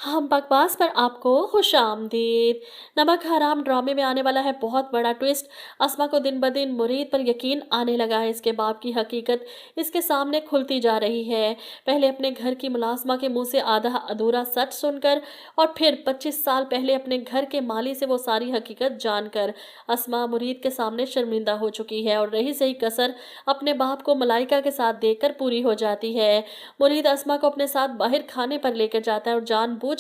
हम बकवास पर आपको खुश आमदीद। नमक हराम ड्रामे में आने वाला है बहुत बड़ा ट्विस्ट। अस्मा को दिन ब दिन मुरीद पर यकीन आने लगा है। इसके बाप की हकीकत इसके सामने खुलती जा रही है। पहले अपने घर की मुलाजमा के मुंह से आधा अधूरा सच सुनकर और फिर 25 साल पहले अपने घर के माली से वो सारी हकीकत जानकर अस्मा मुरीद के सामने शर्मिंदा हो चुकी है और रही सही कसर अपने बाप को मलाइका के साथ देखकर पूरी हो जाती है। मुरीद अस्मा को अपने साथ बाहर खाने पर लेकर जाता है और जानबूझकर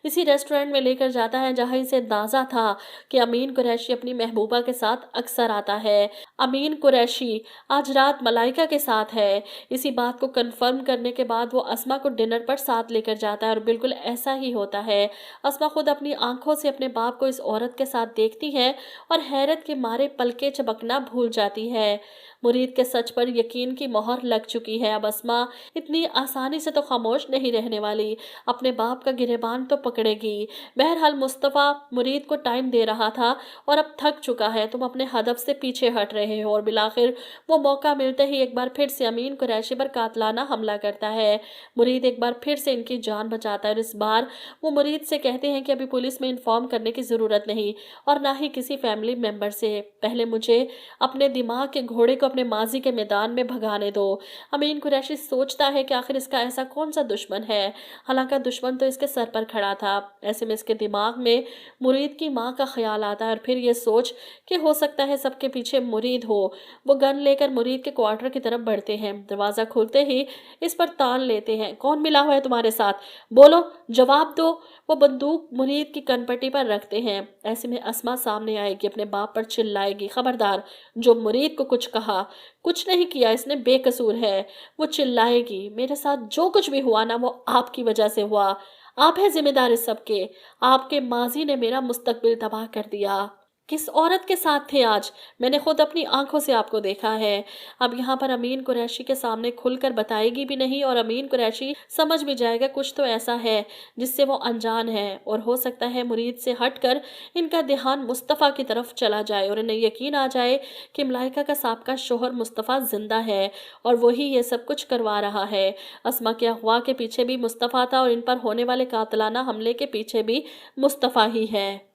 इसी रेस्टोरेंट में लेकर जाता है जहां इसे अंदाजा था कि अमीन कुरैशी अपनी महबूबा के साथ अक्सर आता है। अमीन कुरैशी आज रात मलाइका के साथ है। इसी बात को कंफर्म करने के बाद वो अस्मा को डिनर पर साथ लेकर जाता है और बिल्कुल ऐसा ही होता है। अस्मा खुद अपनी आंखों से अपने बाप को इस औरत के साथ देखती है और हैरत के मारे पलके झपकना भूल जाती है। मुरीद के सच पर यकीन की मोहर लग चुकी है। अब अस्मा इतनी आसानी से तो खामोश नहीं रहने वाली, अपने बाप का गिरेबान तो पकड़ेगी। बहरहाल मुस्तफ़ा मुरीद को टाइम दे रहा था और अब थक चुका है। तुम अपने हदफ से पीछे हट रहे हो। और बिलाखिर वो मौका मिलते ही एक बार फिर से अमीन कुरैशी पर कातलाना हमला करता है। मुरीद एक बार फिर से इनकी जान बचाता है और इस बार वो मुरीद से कहते हैं कि अभी पुलिस में इन्फॉर्म करने की ज़रूरत नहीं और ना ही किसी फैमिली मेम्बर से। पहले मुझे अपने दिमाग के घोड़े को अपने माजी के मैदान में भगाने दो। अमीन कुरैशी सोचता है कि आखिर इसका ऐसा कौन सा दुश्मन है। हालांकि दुश्मन तो इसके सर पर खड़ा था। ऐसे में इसके दिमाग में मुरीद की माँ का ख्याल आता है और फिर ये सोच कि हो सकता है सबके पीछे मुरीद हो। वो गन लेकर मुरीद के क्वार्टर की तरफ बढ़ते हैं। दरवाज़ा खुलते ही इस पर तान लेते हैं। कौन मिला हुआ है तुम्हारे साथ? बोलो, जवाब दो। वो बंदूक मुरीद की कनपट्टी पर रखते हैं। ऐसे में अस्मा सामने आएगी, अपने बाप पर चिल्लाएगी, खबरदार जो मुरीद को कुछ कहा, कुछ नहीं किया, इसने बेकसूर है। वो चिल्लाएगी, मेरे साथ जो कुछ भी हुआ ना वो आपकी वजह से हुआ। आप हैं जिम्मेदार इस सब के। आपके माजी ने मेरा मुस्तकबिल तबाह कर दिया। किस औरत के साथ थे आज? मैंने खुद अपनी आंखों से आपको देखा है। अब यहाँ पर अमीन कुरैशी के सामने खुलकर बताएगी भी नहीं और अमीन कुरैशी समझ भी जाएगा कुछ तो ऐसा है जिससे वो अनजान है और हो सकता है मुरीद से हटकर इनका ध्यान मुस्तफ़ा की तरफ चला जाए और इन्हें यकीन आ जाए कि मलाइका का साबका शोहर मुस्तफ़ा जिंदा है और वही ये सब कुछ करवा रहा है। अस्मा के अगवा के पीछे भी मुस्तफ़ा था और इन पर होने वाले कातलाना हमले के पीछे भी मुस्तफ़ा ही है।